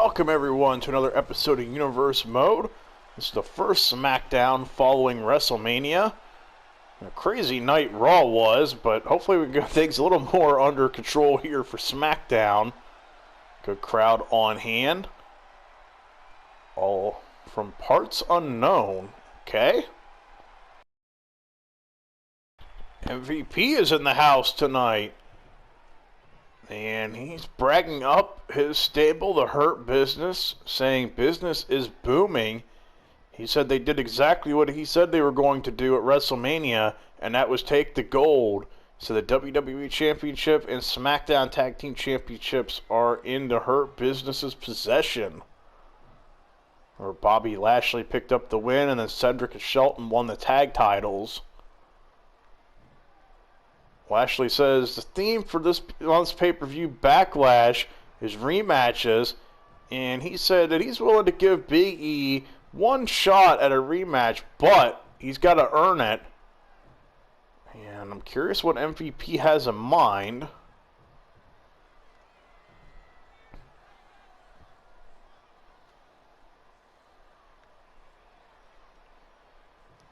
welcome everyone to another episode of Universe Mode. This is the first SmackDown following WrestleMania. A crazy night Raw was, but hopefully we can get things a little more under control here for SmackDown. Good crowd on hand. All from parts unknown. Okay. MVP is in the house tonight. And he's bragging up his stable, the Hurt Business, saying business is booming. He said they did exactly what he said they were going to do at WrestleMania, and that was take the gold. So the WWE Championship and SmackDown Tag Team Championships are in the Hurt Business's possession. Or Bobby Lashley picked up the win, and then Cedric and Shelton won the tag titles. Lashley says the theme for this month's pay-per-view Backlash is rematches, and he said that he's willing to give Big E one shot at a rematch, but he's got to earn it. And I'm curious what MVP has in mind.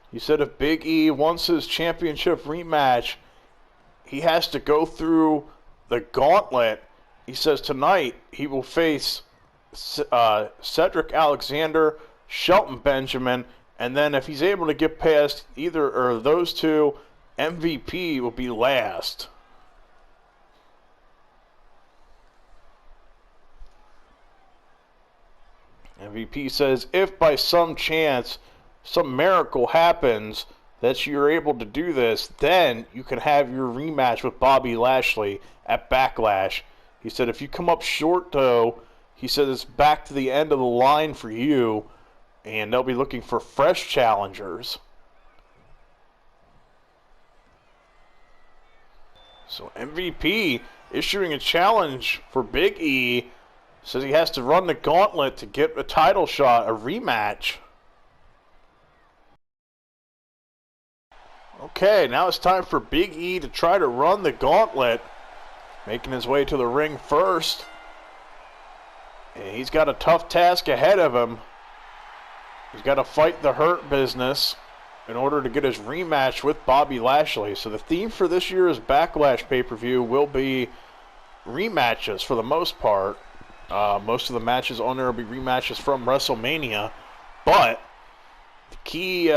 He said if Big E wants his championship rematch, he has to go through the Gauntlet. He says tonight he will face Cedric Alexander, Shelton Benjamin, and then if he's able to get past either or those two, MVP will be last. MVP says if by some chance, some miracle happens, that you're able to do this, then you can have your rematch with Bobby Lashley at Backlash. He said if you come up short, though, he said it's back to the end of the line for you, and they'll be looking for fresh challengers. So MVP issuing a challenge for Big E, says he has to run the gauntlet to get a title shot, a rematch. Okay, now it's time for Big E to try to run the gauntlet. Making his way to the ring first. And he's got a tough task ahead of him. He's got to fight the Hurt Business in order to get his rematch with Bobby Lashley. So the theme for this year's Backlash pay-per-view will be rematches for the most part. Most of the matches on there will be rematches from WrestleMania. But the key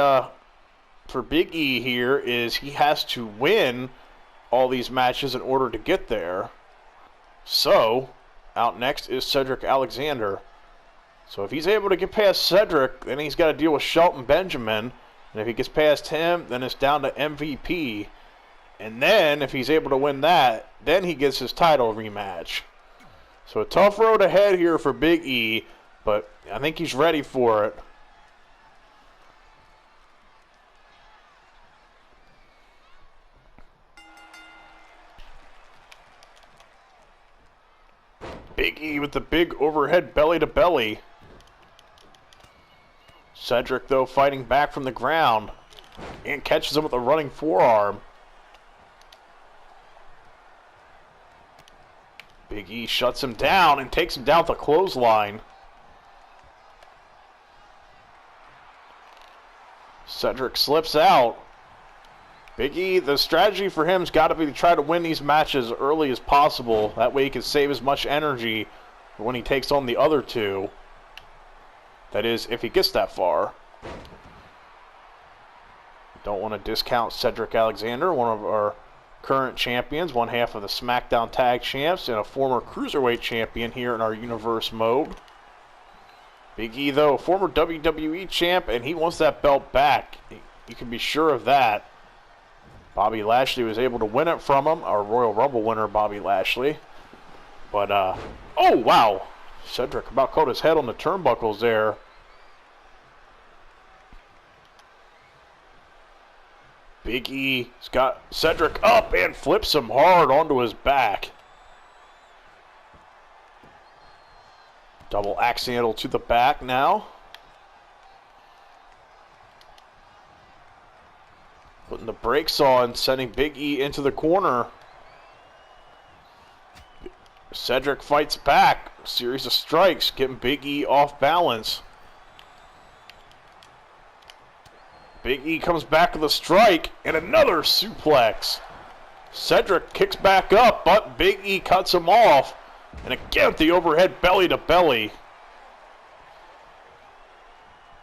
for Big E here is he has to win all these matches in order to get there. So, out next is Cedric Alexander. So if he's able to get past Cedric, then he's got to deal with Shelton Benjamin. And if he gets past him, then it's down to MVP. And then, if he's able to win that, then he gets his title rematch. So a tough road ahead here for Big E, but I think he's ready for it. Big E with the big overhead belly-to-belly. Cedric, though, fighting back from the ground. And catches him with a running forearm. Big E shuts him down and takes him down with a clothesline. Cedric slips out. Big E, the strategy for him's got to be to try to win these matches early as possible. That way he can save as much energy for when he takes on the other two. That is, if he gets that far. Don't want to discount Cedric Alexander, one of our current champions, one half of the SmackDown Tag Champs, and a former Cruiserweight champion here in our Universe Mode. Big E, though, a former WWE champ, and he wants that belt back. You can be sure of that. Bobby Lashley was able to win it from him, our Royal Rumble winner, Bobby Lashley. But, oh, wow. Cedric about caught his head on the turnbuckles there. Big E's got Cedric up and flips him hard onto his back. Double axe handle to the back now. Putting the brakes on, sending Big E into the corner. Cedric fights back. Series of strikes, getting Big E off balance. Big E comes back with a strike and another suplex. Cedric kicks back up, but Big E cuts him off. And again, the overhead belly to belly.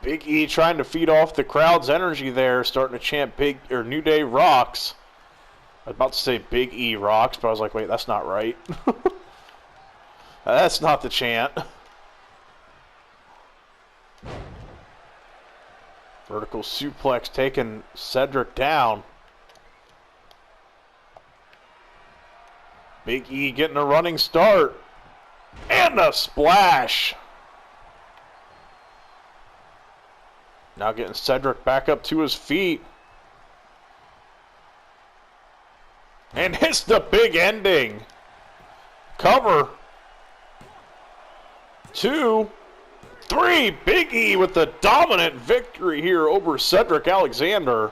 Big E trying to feed off the crowd's energy there, starting to chant New Day rocks. I was about to say Big E rocks, but I was like, wait, that's not right. That's not the chant. Vertical suplex taking Cedric down. Big E getting a running start. And a splash. Now getting Cedric back up to his feet. And hits the big ending. Cover. 2, 3. Big E with the dominant victory here over Cedric Alexander.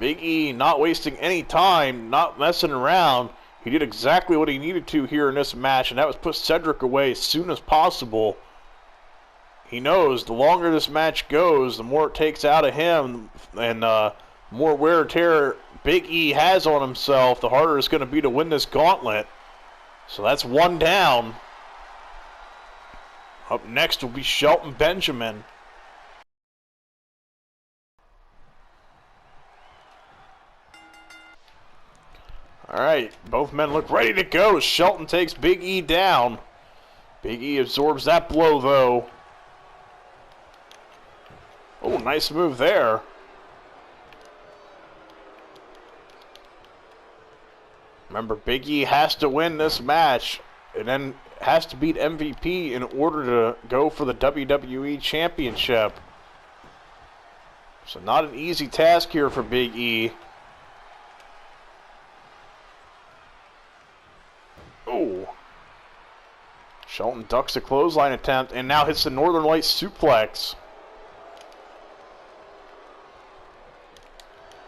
Big E not wasting any time, not messing around. He did exactly what he needed to here in this match, and that was put Cedric away as soon as possible. He knows the longer this match goes, the more it takes out of him, and more wear and tear Big E has on himself, the harder it's going to be to win this gauntlet. So that's one down. Up next will be Shelton Benjamin. Alright, both men look ready to go. Shelton takes Big E down. Big E absorbs that blow, though. Oh, nice move there. Remember, Big E has to win this match, and then has to beat MVP in order to go for the WWE Championship. So not an easy task here for Big E. Oh. Shelton ducks a clothesline attempt and now hits the Northern Lights suplex.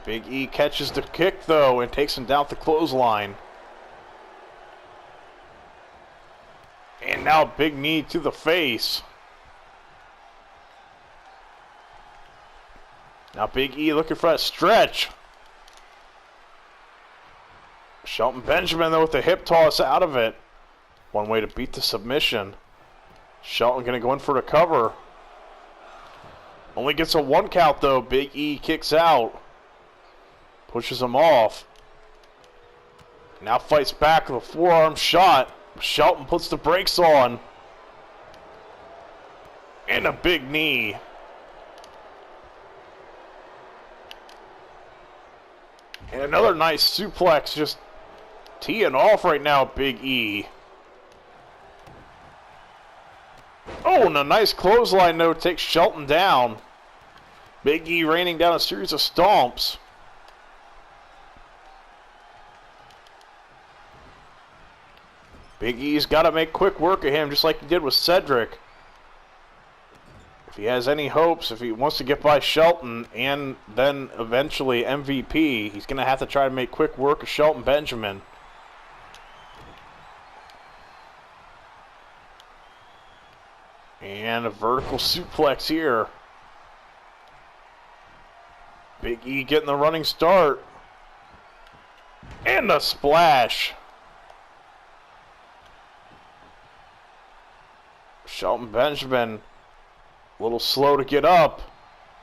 Big E catches the kick, though, and takes him down with the clothesline. And now big knee to the face. Now Big E looking for that stretch. Shelton Benjamin, though, with the hip toss out of it. One way to beat the submission. Shelton going to go in for the cover. Only gets a 1 count, though. Big E kicks out. Pushes him off. Now fights back with a forearm shot. Shelton puts the brakes on. And a big knee. And another nice suplex, just teeing off right now, Big E. Oh, and a nice clothesline, though, takes Shelton down. Big E raining down a series of stomps. Big E's got to make quick work of him, just like he did with Cedric. If he has any hopes, if he wants to get by Shelton and then eventually MVP, he's going to have to try to make quick work of Shelton Benjamin. And a vertical suplex here. Big E getting the running start. And a splash. Shelton Benjamin, a little slow to get up.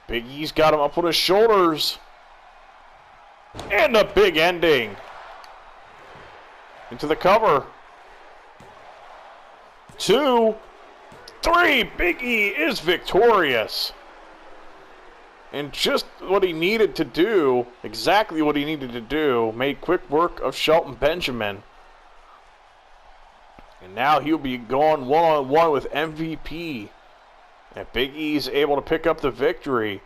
Big E's got him up on his shoulders. And a big ending. Into the cover. 2, 3. Big E is victorious. And just what he needed to do, exactly what he needed to do, made quick work of Shelton Benjamin. And now he'll be going one-on-one with MVP. And if Big E's able to pick up the victory,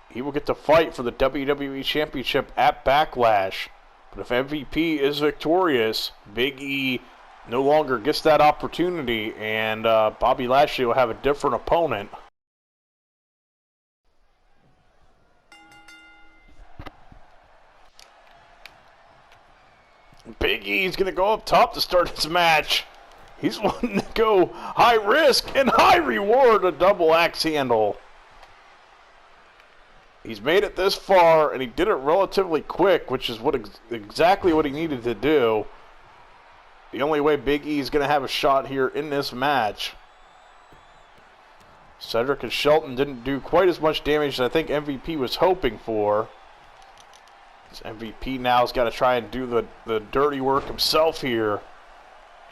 he will get to fight for the WWE Championship at Backlash. But if MVP is victorious, Big E no longer gets that opportunity, and Bobby Lashley will have a different opponent. Big E's going to go up top to start his match. He's wanting to go high risk and high reward, a double axe handle. He's made it this far, and he did it relatively quick, which is exactly what he needed to do. The only way Big E is going to have a shot here in this match. Cedric and Shelton didn't do quite as much damage as I think MVP was hoping for. This MVP now has got to try and do the dirty work himself here.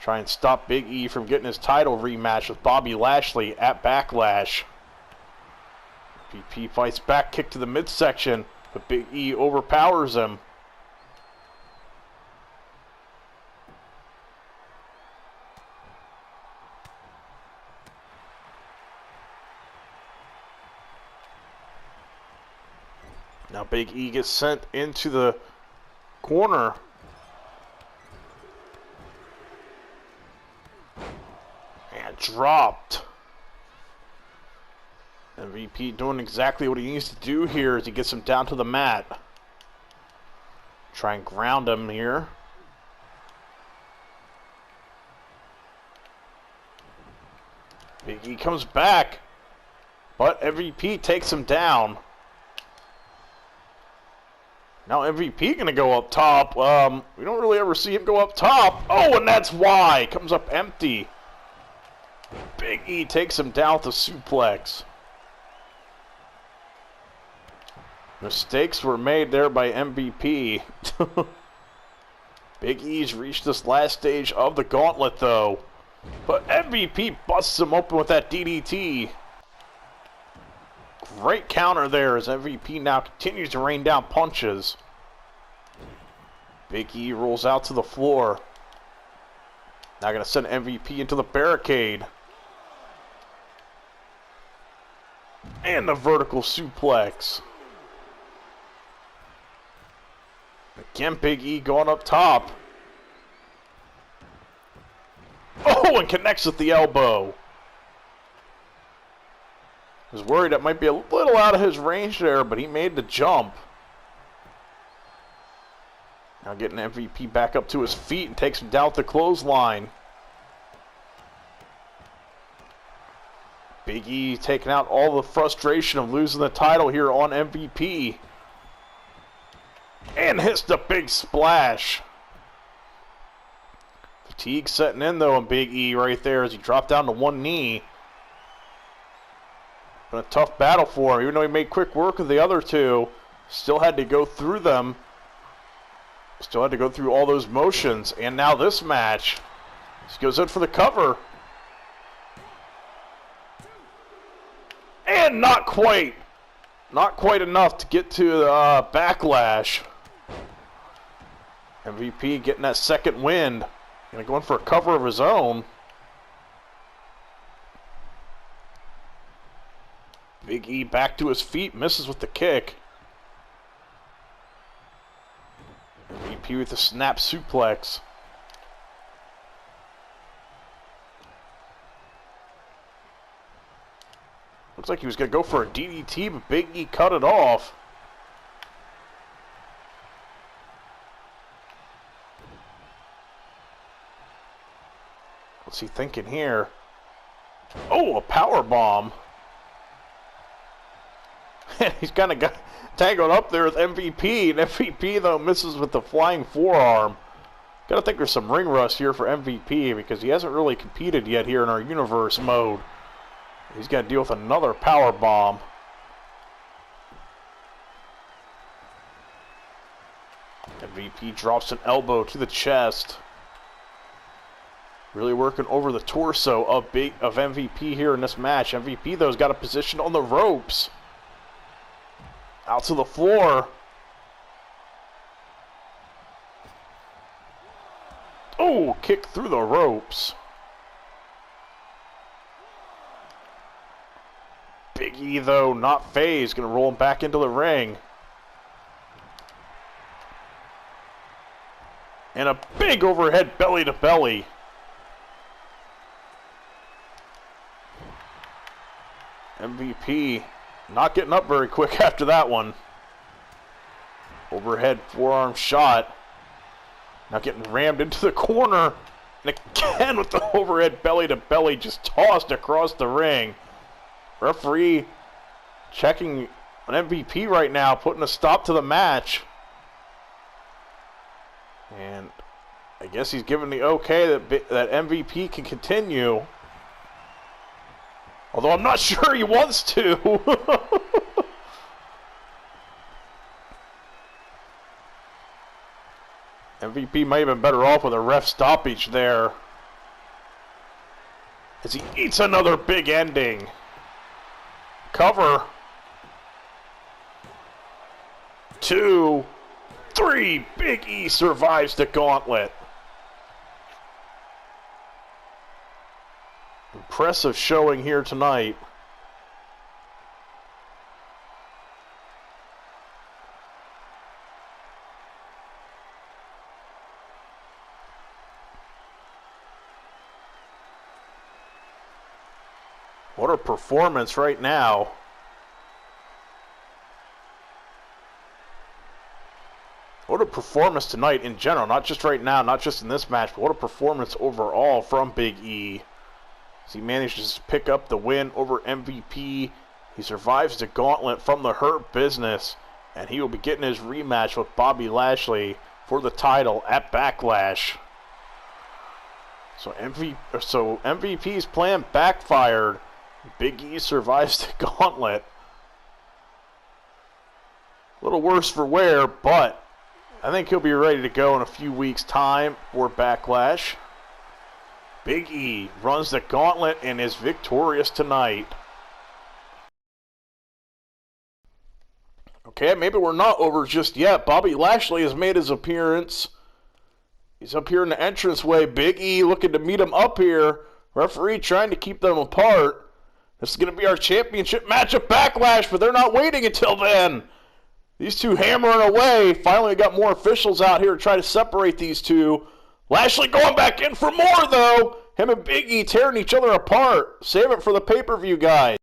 Try and stop Big E from getting his title rematch with Bobby Lashley at Backlash. MVP fights back, kick to the midsection, but Big E overpowers him. Now Big E gets sent into the corner. And dropped. MVP doing exactly what he needs to do here as he gets him down to the mat. Try and ground him here. Big E comes back, but MVP takes him down. Now MVP going to go up top. We don't really ever see him go up top. Oh, and that's why. Comes up empty. Big E takes him down with a suplex. Mistakes were made there by MVP. Big E's reached this last stage of the gauntlet, though. But MVP busts him open with that DDT. Great counter there as MVP now continues to rain down punches. Big E rolls out to the floor. Now going to send MVP into the barricade. And the vertical suplex. Again, Big E going up top. Oh, and connects with the elbow. Was worried it might be a little out of his range there, but he made the jump. Now getting MVP back up to his feet and takes him down with the clothesline. Big E taking out all the frustration of losing the title here on MVP. And hits the big splash. Fatigue setting in though on Big E right there as he dropped down to one knee. Been a tough battle for him, even though he made quick work of the other two. Still had to go through them. Still had to go through all those motions. And now this match. He goes in for the cover. And not quite. Not quite enough to get to the Backlash. MVP getting that second wind. Gonna go in for a cover of his own. Big E back to his feet, misses with the kick. MVP with the snap suplex. Looks like he was going to go for a DDT, but Big E cut it off. What's he thinking here? Oh, a power bomb. And he's kind of got tangled up there with MVP, and MVP though misses with the flying forearm. Gotta think there's some ring rust here for MVP because he hasn't really competed yet here in our universe mode. He's got to deal with another power bomb. MVP drops an elbow to the chest. Really working over the torso of MVP here in this match. MVP though has got a position on the ropes. Out to the floor. Oh, kick through the ropes. Big E, though, not phased. Going to roll him back into the ring. And a big overhead belly to belly. MVP not getting up very quick after that one. Overhead forearm shot. Now getting rammed into the corner. And again with the overhead belly-to-belly just tossed across the ring. Referee checking an MVP right now, putting a stop to the match. And I guess he's giving the okay that MVP can continue. Although I'm not sure he wants to. MVP might have been better off with a ref stoppage there. As he eats another big ending. Cover. 2, 3. Big E survives the gauntlet. Impressive showing here tonight. What a performance right now. What a performance tonight in general, not just right now, not just in this match, but what a performance overall from Big E. As he manages to pick up the win over MVP, he survives the gauntlet from the Hurt Business, and he will be getting his rematch with Bobby Lashley for the title at Backlash. So MVP's plan backfired. Big E survives the gauntlet. A little worse for wear, but I think he'll be ready to go in a few weeks' time for Backlash. Big E runs the gauntlet and is victorious tonight. Okay, maybe we're not over just yet. Bobby Lashley has made his appearance. He's up here in the entranceway. Big E looking to meet him up here. Referee trying to keep them apart. This is going to be our championship match at Backlash, but they're not waiting until then. These two hammering away. Finally got more officials out here to try to separate these two. Lashley going back in for more, though. Him and Big E tearing each other apart. Save it for the pay-per-view, guys.